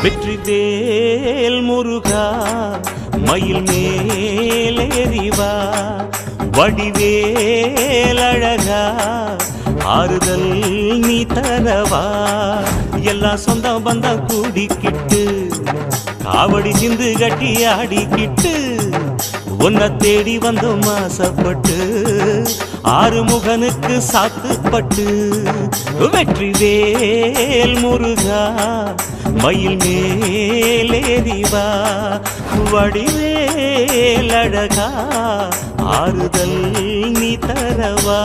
வெற்றிவேல் முருகா மயில் மேலேறிவா வடிவேல் அழகா ஆறுதல் நீ தரவா எல்லாம் சொந்தம் பந்தம் கூடிக்கிட்டு காவடி சிந்து கட்டி ஆடிக்கிட்டு உன்னை தேடி வந்தோம் ஆசைப்பட்டு ஆறுமுகனுக்கு சாத்துப்பட்டு வெற்றிவேல் முருகா மயில் மேலேறிவா வடிவேல் அழகா ஆறுதல் நீ தரவா